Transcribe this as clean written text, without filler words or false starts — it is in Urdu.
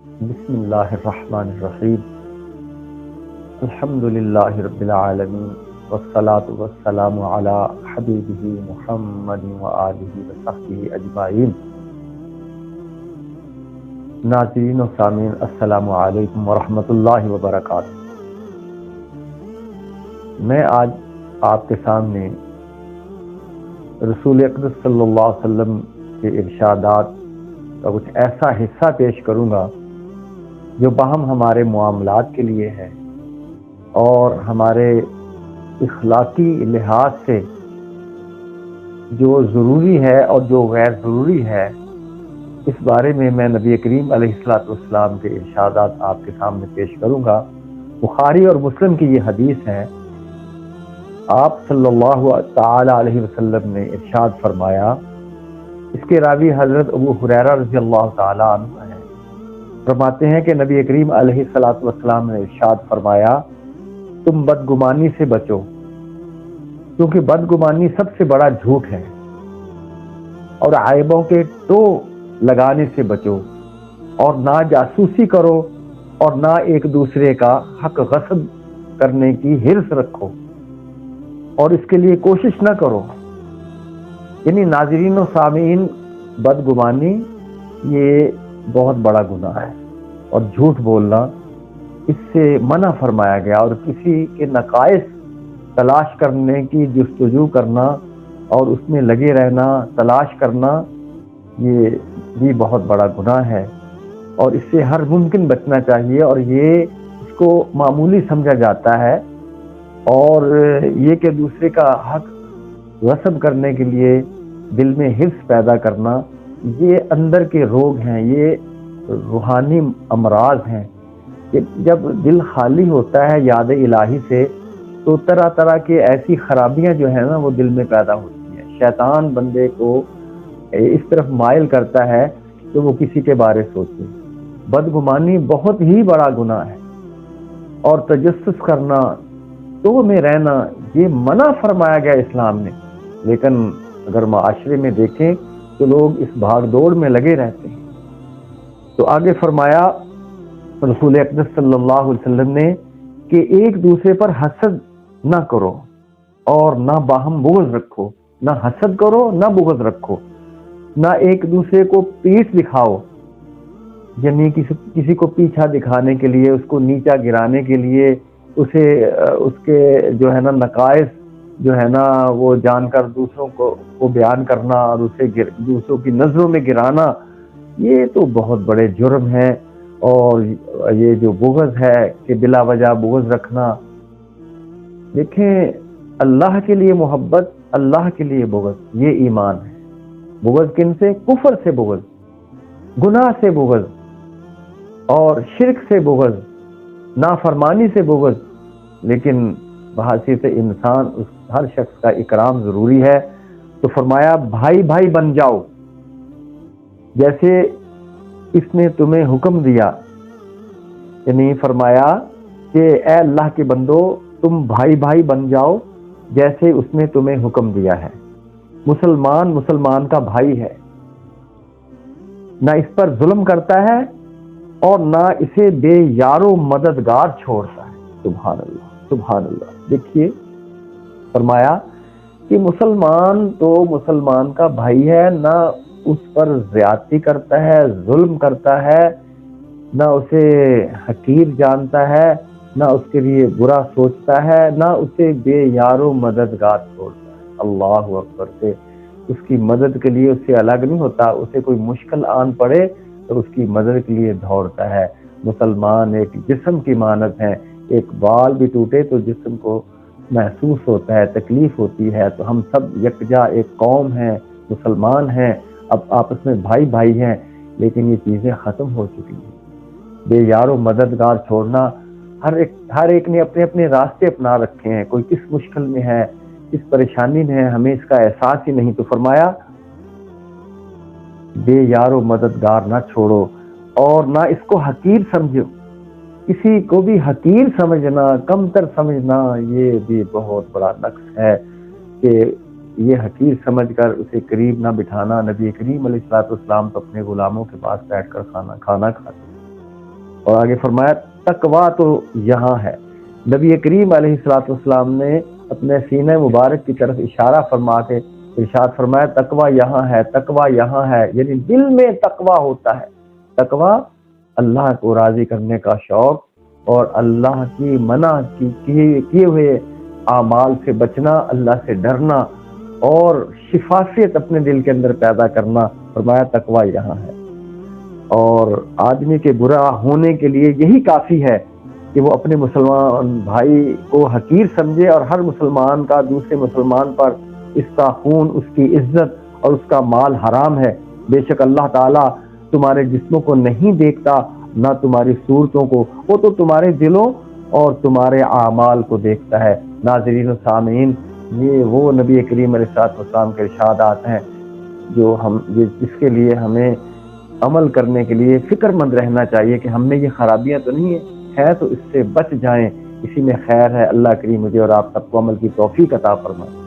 بسم اللہ الرحمن الرحیم الحمد للہ رب العالمین والصلاة والسلام علی حبیبہ محمد وآلہ وصحبہ اجمعین۔ ناظرین و سامعین، السلام علیکم ورحمۃ اللہ وبرکاتہ۔ میں آج آپ کے سامنے رسول اقدس صلی اللہ علیہ وسلم کے ارشادات کا کچھ ایسا حصہ پیش کروں گا جو باہم ہمارے معاملات کے لیے ہے اور ہمارے اخلاقی لحاظ سے جو ضروری ہے اور جو غیر ضروری ہے، اس بارے میں نبی کریم علیہ الصلوۃ والسلام کے ارشادات آپ کے سامنے پیش کروں گا۔ بخاری اور مسلم کی یہ حدیث ہے۔ آپ صلی اللہ تعالی علیہ وسلم نے ارشاد فرمایا، اس کے راوی حضرت ابو ہریرہ رضی اللہ تعالی عنہ ہیں، فرماتے ہیں کہ نبی کریم علیہ الصلوۃ والسلام نے ارشاد فرمایا، تم بدگمانی سے بچو، کیونکہ بدگمانی سب سے بڑا جھوٹ ہے، اور عیبوں کے ٹو لگانے سے بچو، اور نہ جاسوسی کرو اور نہ ایک دوسرے کا حق غصب کرنے کی حرص رکھو اور اس کے لیے کوشش نہ کرو۔ یعنی ناظرین و سامعین، بدگمانی یہ بہت بڑا گناہ ہے، اور جھوٹ بولنا اس سے منع فرمایا گیا، اور کسی کے نقائص تلاش کرنے کی جستجو کرنا اور اس میں لگے رہنا، تلاش کرنا، یہ بھی بہت بڑا گناہ ہے، اور اس سے ہر ممکن بچنا چاہیے۔ اور یہ اس کو معمولی سمجھا جاتا ہے، اور یہ کہ دوسرے کا حق غصب کرنے کے لیے دل میں حرص پیدا کرنا، یہ اندر کے روگ ہیں، یہ روحانی امراض ہیں کہ جب دل خالی ہوتا ہے یاد الہی سے تو طرح طرح کے ایسی خرابیاں جو ہیں نا وہ دل میں پیدا ہوتی ہیں۔ شیطان بندے کو اس طرف مائل کرتا ہے کہ وہ کسی کے بارے سوچے۔ بدگمانی بہت ہی بڑا گناہ ہے، اور تجسس کرنا، تو میں رہنا، یہ منع فرمایا گیا اسلام نے۔ لیکن اگر معاشرے میں دیکھیں تو لوگ اس بھاگ دوڑ میں لگے رہتے ہیں۔ تو آگے فرمایا رسول اقدس صلی اللہ علیہ وسلم نے کہ ایک دوسرے پر حسد نہ کرو اور نہ باہم بغض رکھو۔ نہ حسد کرو، نہ بغض رکھو، نہ ایک دوسرے کو پیٹھ دکھاؤ، یعنی کسی کو پیچھا دکھانے کے لیے، اس کو نیچا گرانے کے لیے، اسے اس کے جو ہے نا نقائص جو ہے نا وہ جان کر دوسروں کو بیان کرنا اور اسے دوسروں کی نظروں میں گرانا، یہ تو بہت بڑے جرم ہے۔ اور یہ جو بغض ہے کہ بلا وجہ بغض رکھنا، دیکھیں اللہ کے لیے محبت، اللہ کے لیے بغض، یہ ایمان ہے۔ بغض کن سے؟ کفر سے بغض، گناہ سے بغض، اور شرک سے بغض، نافرمانی سے بغض۔ لیکن بحیثیت انسان ہر شخص کا اکرام ضروری ہے۔ تو فرمایا بھائی بھائی بن جاؤ، جیسے اس نے تمہیں حکم دیا، یعنی فرمایا کہ اے اللہ کے بندو تم بھائی بھائی بن جاؤ جیسے اس نے تمہیں حکم دیا ہے۔ مسلمان کا بھائی ہے، نہ اس پر ظلم کرتا ہے اور نہ اسے بے یار و مددگار چھوڑتا ہے۔ سبحان اللہ، سبحان اللہ۔ دیکھیے فرمایا کہ مسلمان تو مسلمان کا بھائی ہے، نہ اس پر زیادتی کرتا ہے، ظلم کرتا ہے، نہ اسے حقیر جانتا ہے، نہ اس کے لیے برا سوچتا ہے، نہ اسے بے یار و مددگار چھوڑتا ہے۔ اللہ اکبر سے اس کی مدد کے لیے اس سے الگ نہیں ہوتا، اسے کوئی مشکل آن پڑے تو اس کی مدد کے لیے دوڑتا ہے۔ مسلمان ایک جسم کی مانند ہے، ایک بال بھی ٹوٹے تو جسم کو محسوس ہوتا ہے، تکلیف ہوتی ہے۔ تو ہم سب یکجا ایک قوم ہیں، مسلمان ہیں، اب آپس میں بھائی بھائی ہیں، لیکن یہ چیزیں ختم ہو چکی ہیں۔ بے یار و مددگار چھوڑنا، ہر ایک نے اپنے اپنے راستے اپنا رکھے ہیں، کوئی کس مشکل میں ہے، کس پریشانی میں ہے، ہمیں اس کا احساس ہی نہیں۔ تو فرمایا بے یار و مددگار نہ چھوڑو اور نہ اس کو حقیر سمجھو۔ کسی کو بھی حقیر سمجھنا، کمتر سمجھنا، یہ بھی بہت بڑا نقص ہے کہ یہ حقیر سمجھ کر اسے قریب نہ بٹھانا۔ نبی کریم علیہ الصلوۃ والسلام تو اپنے غلاموں کے پاس بیٹھ کر کھانا کھاتے ہیں، اور آگے فرمایا تقویٰ تو یہاں ہے۔ نبی کریم علیہ الصلوۃ والسلام نے اپنے سینہ مبارک کی طرف اشارہ فرما کے ارشاد فرمایا تقویٰ یہاں ہے، تقویٰ یہاں ہے، یعنی دل میں تقویٰ ہوتا ہے۔ تقویٰ اللہ کو راضی کرنے کا شوق اور اللہ کی منع کیے ہوئے اعمال سے بچنا، اللہ سے ڈرنا اور شفافیت اپنے دل کے اندر پیدا کرنا، فرمایا تقویٰ یہاں ہے۔ اور آدمی کے برا ہونے کے لیے یہی کافی ہے کہ وہ اپنے مسلمان بھائی کو حقیر سمجھے اور ہر مسلمان کا دوسرے مسلمان پر اس کا خون، اس کی عزت اور اس کا مال حرام ہے۔ بے شک اللہ تعالیٰ تمہارے جسموں کو نہیں دیکھتا نہ تمہاری صورتوں کو، وہ تو تمہارے دلوں اور تمہارے اعمال کو دیکھتا ہے۔ ناظرین و سامعین، یہ وہ نبی کریم علیہ الصلوۃ والسلام کے ارشادات ہیں جس کے لیے ہمیں عمل کرنے کے لیے فکر مند رہنا چاہیے کہ ہم میں یہ خرابیاں تو نہیں ہے تو اس سے بچ جائیں، اسی میں خیر ہے۔ اللہ کریم مجھے اور آپ سب کو عمل کی توفیق عطا فرمائے۔